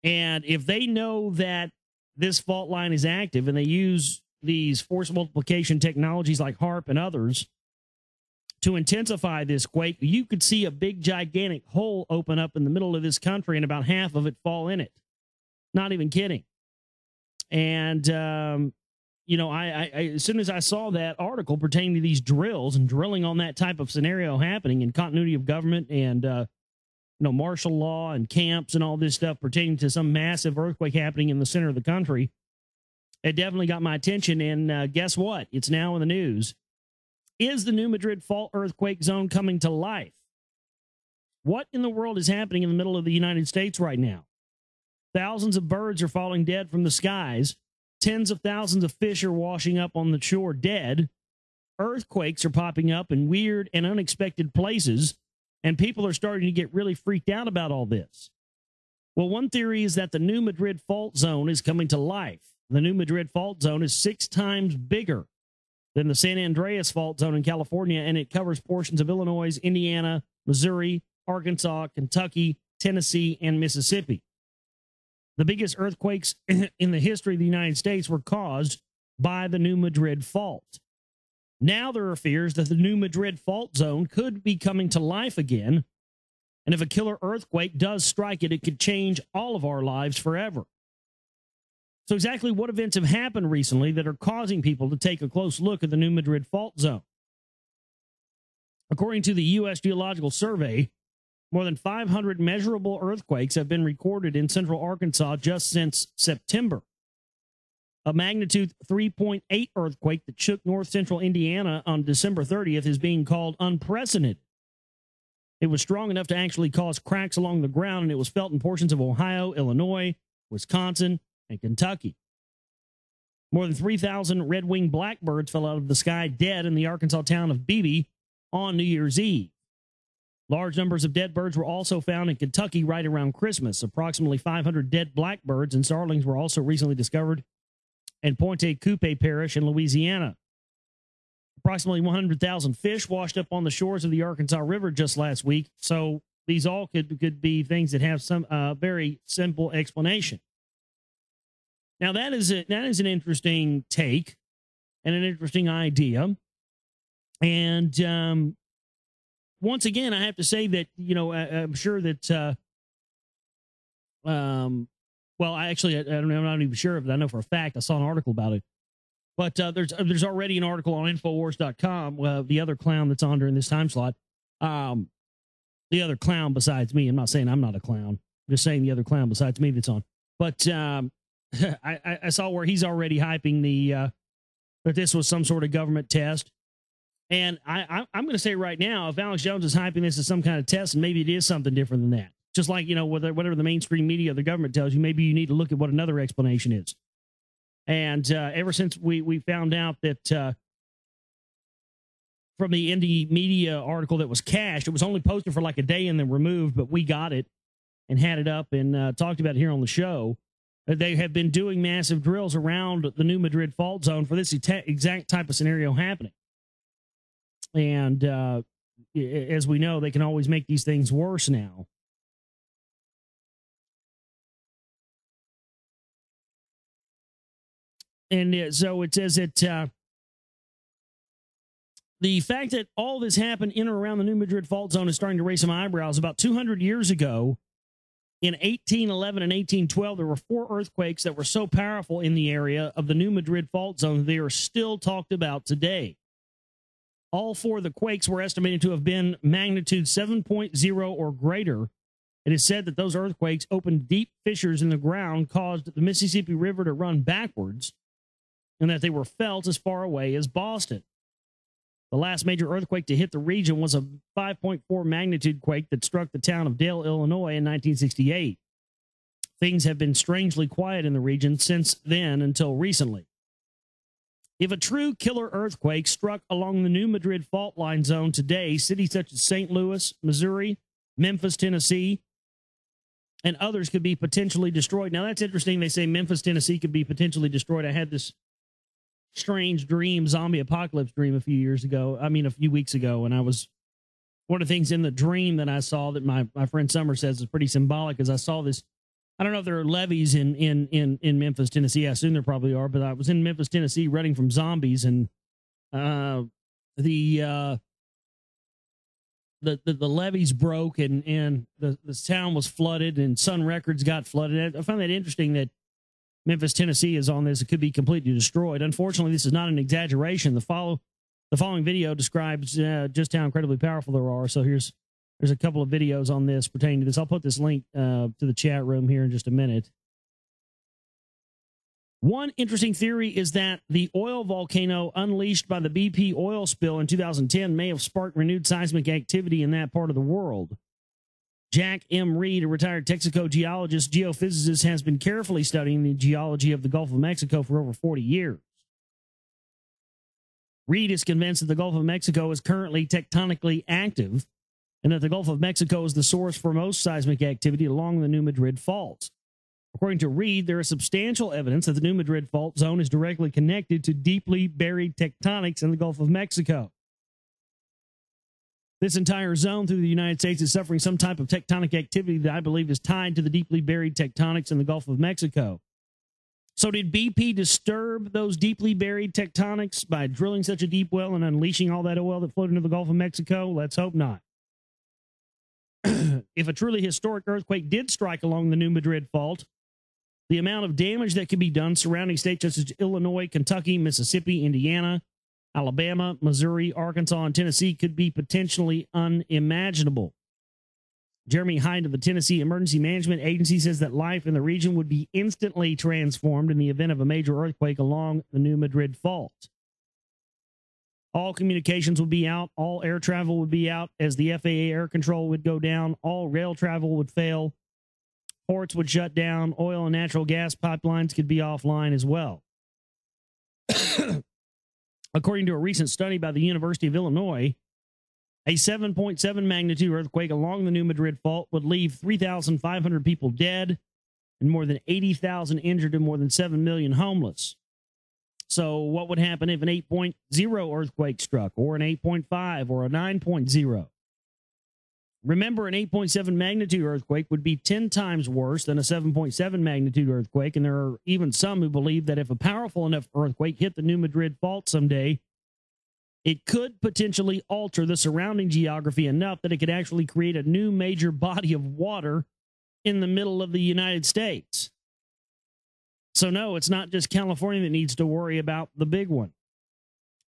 And if they know that this fault line is active and they use these force multiplication technologies like HARP and others to intensify this quake, you could see a big, gigantic hole open up in the middle of this country and about half of it fall in it. Not even kidding. And, you know, I as soon as I saw that article pertaining to these drills and drilling on that type of scenario happening in continuity of government and, you know, martial law and camps and all this stuff pertaining to some massive earthquake happening in the center of the country, it definitely got my attention. And guess what? It's now in the news. Is the New Madrid fault earthquake zone coming to life? What in the world is happening in the middle of the United States right now? Thousands of birds are falling dead from the skies. Tens of thousands of fish are washing up on the shore dead. Earthquakes are popping up in weird and unexpected places, and people are starting to get really freaked out about all this. Well, one theory is that the New Madrid fault zone is coming to life. The New Madrid fault zone is 6 times bigger than the San Andreas fault zone in California, and it covers portions of Illinois, Indiana, Missouri, Arkansas, Kentucky, Tennessee, and Mississippi. The biggest earthquakes in the history of the United States were caused by the New Madrid fault. Now there are fears that the New Madrid fault zone could be coming to life again, and if a killer earthquake does strike it, it could change all of our lives forever. So exactly what events have happened recently that are causing people to take a close look at the New Madrid fault zone? According to the U.S. Geological Survey, more than 500 measurable earthquakes have been recorded in central Arkansas just since September. A magnitude 3.8 earthquake that shook north central Indiana on December 30th is being called unprecedented. It was strong enough to actually cause cracks along the ground, and it was felt in portions of Ohio, Illinois, Wisconsin, and Kentucky. More than 3,000 red-winged blackbirds fell out of the sky dead in the Arkansas town of Beebe on New Year's Eve. Large numbers of dead birds were also found in Kentucky right around Christmas. Approximately 500 dead blackbirds and starlings were also recently discovered in Pointe Coupe Parish in Louisiana. Approximately 100,000 fish washed up on the shores of the Arkansas River just last week. So these all could be things that have some very simple explanation. Now, that is an interesting take and an interesting idea. And once again, I have to say that, you know, I'm sure that, well, I don't know, I'm not even sure of it. I know for a fact I saw an article about it. But there's already an article on Infowars.com, the other clown that's on during this time slot. The other clown besides me. I'm not saying I'm not a clown. I'm just saying the other clown besides me that's on. But I saw where he's already hyping that this was some sort of government test. And I'm going to say right now, if Alex Jones is hyping this as some kind of test, and maybe it is something different than that. Just like, you know, whatever the mainstream media or the government tells you, maybe you need to look at what another explanation is. And ever since we found out that from the indie media article that was cached, it was only posted for like a day and then removed, but we got it and had it up and talked about it here on the show. They have been doing massive drills around the New Madrid fault zone for this exact type of scenario happening. And as we know, they can always make these things worse now. And so it says that the fact that all this happened in or around the New Madrid fault zone is starting to raise some eyebrows. About 200 years ago, in 1811 and 1812, there were 4 earthquakes that were so powerful in the area of the New Madrid fault zone that they are still talked about today. All 4 of the quakes were estimated to have been magnitude 7.0 or greater. It is said that those earthquakes opened deep fissures in the ground, caused the Mississippi River to run backwards, and that they were felt as far away as Boston. The last major earthquake to hit the region was a 5.4 magnitude quake that struck the town of Dale, Illinois in 1968. Things have been strangely quiet in the region since then until recently. If a true killer earthquake struck along the New Madrid fault line zone today, cities such as St. Louis, Missouri, Memphis, Tennessee, and others could be potentially destroyed. Now, that's interesting. They say Memphis, Tennessee could be potentially destroyed. I had this strange dream, zombie apocalypse dream a few weeks ago, and I was, one of the things in the dream that I saw that my friend Summer says is pretty symbolic is I saw this I don't know if there are levees in Memphis, Tennessee. I assume there probably are, but I was in Memphis, Tennessee, running from zombies, and the levees broke, and the town was flooded, and Sun Records got flooded. I find that interesting that Memphis, Tennessee is on this. It could be completely destroyed. Unfortunately, this is not an exaggeration. The following video describes just how incredibly powerful there are. So there's a couple of videos on this pertaining to this. I'll put this link to the chat room here in just a minute. One interesting theory is that the oil volcano unleashed by the BP oil spill in 2010 may have sparked renewed seismic activity in that part of the world. Jack M. Reed, a retired Texaco geophysicist, has been carefully studying the geology of the Gulf of Mexico for over 40 years. Reed is convinced that the Gulf of Mexico is currently tectonically active and that the Gulf of Mexico is the source for most seismic activity along the New Madrid Fault. According to Reed, there is substantial evidence that the New Madrid Fault zone is directly connected to deeply buried tectonics in the Gulf of Mexico. This entire zone through the United States is suffering some type of tectonic activity that I believe is tied to the deeply buried tectonics in the Gulf of Mexico. So did BP disturb those deeply buried tectonics by drilling such a deep well and unleashing all that oil that flowed into the Gulf of Mexico? Let's hope not. If a truly historic earthquake did strike along the New Madrid Fault, the amount of damage that could be done surrounding states such as Illinois, Kentucky, Mississippi, Indiana, Alabama, Missouri, Arkansas, and Tennessee could be potentially unimaginable. Jeremy Hyde of the Tennessee Emergency Management Agency says that life in the region would be instantly transformed in the event of a major earthquake along the New Madrid Fault. All communications would be out. All air travel would be out as the FAA air control would go down. All rail travel would fail. Ports would shut down. Oil and natural gas pipelines could be offline as well. According to a recent study by the University of Illinois, a 7.7 magnitude earthquake along the New Madrid Fault would leave 3,500 people dead and more than 80,000 injured and more than 7 million homeless. So what would happen if an 8.0 earthquake struck, or an 8.5 or a 9.0? Remember, an 8.7 magnitude earthquake would be 10 times worse than a 7.7 magnitude earthquake, and there are even some who believe that if a powerful enough earthquake hit the New Madrid Fault someday, it could potentially alter the surrounding geography enough that it could actually create a new major body of water in the middle of the United States. So no, it's not just California that needs to worry about the big one.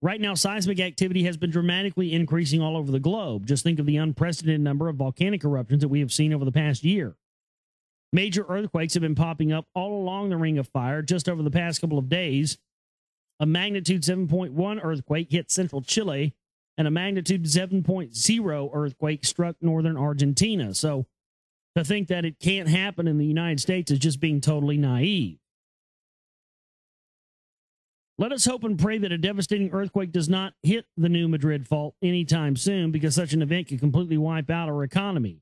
Right now, seismic activity has been dramatically increasing all over the globe. Just think of the unprecedented number of volcanic eruptions that we have seen over the past year. Major earthquakes have been popping up all along the Ring of Fire just over the past couple of days. A magnitude 7.1 earthquake hit central Chile, and a magnitude 7.0 earthquake struck northern Argentina. So to think that it can't happen in the United States is just being totally naive. Let us hope and pray that a devastating earthquake does not hit the New Madrid Fault anytime soon, because such an event could completely wipe out our economy.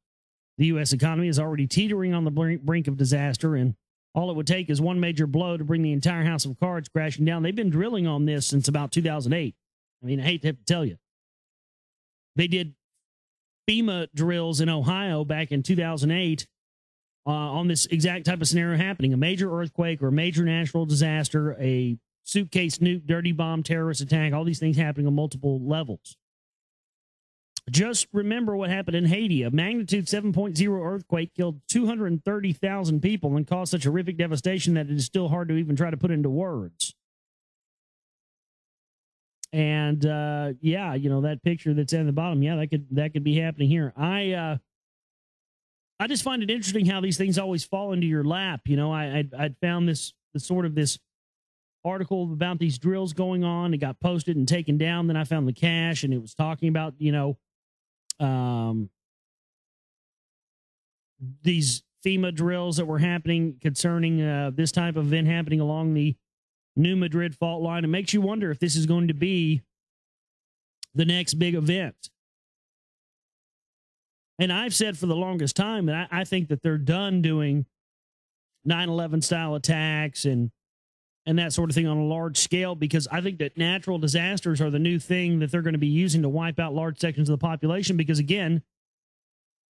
The U.S. economy is already teetering on the brink of disaster, and all it would take is one major blow to bring the entire house of cards crashing down. They've been drilling on this since about 2008. I mean, I hate to have to tell you. They did FEMA drills in Ohio back in 2008 on this exact type of scenario happening. A major earthquake or a major natural disaster, a suitcase nuke, dirty bomb, terrorist attack, all these things happening on multiple levels. Just remember what happened in Haiti. A magnitude 7.0 earthquake killed 230,000 people and caused such horrific devastation that it is still hard to even try to put into words. And yeah, you know, that picture that's at the bottom, yeah, that could be happening here. I just find it interesting how these things always fall into your lap. You know, I'd found this article about these drills going on. It got posted and taken down. Then I found the cache, and it was talking about, you know, these FEMA drills that were happening concerning this type of event happening along the New Madrid Fault line. It makes you wonder if this is going to be the next big event. And I've said for the longest time that I think that they're done doing 9/11 style attacks and that sort of thing on a large scale, because I think that natural disasters are the new thing that they're going to be using to wipe out large sections of the population. Because again,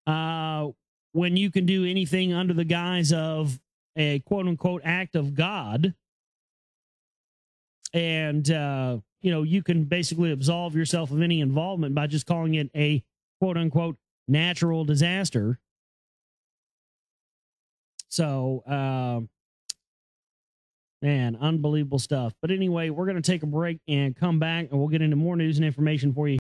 when you can do anything under the guise of a quote unquote act of God. And, you can basically absolve yourself of any involvement by just calling it a quote unquote natural disaster. So, man, unbelievable stuff. But anyway, we're going to take a break and come back, and we'll get into more news and information for you.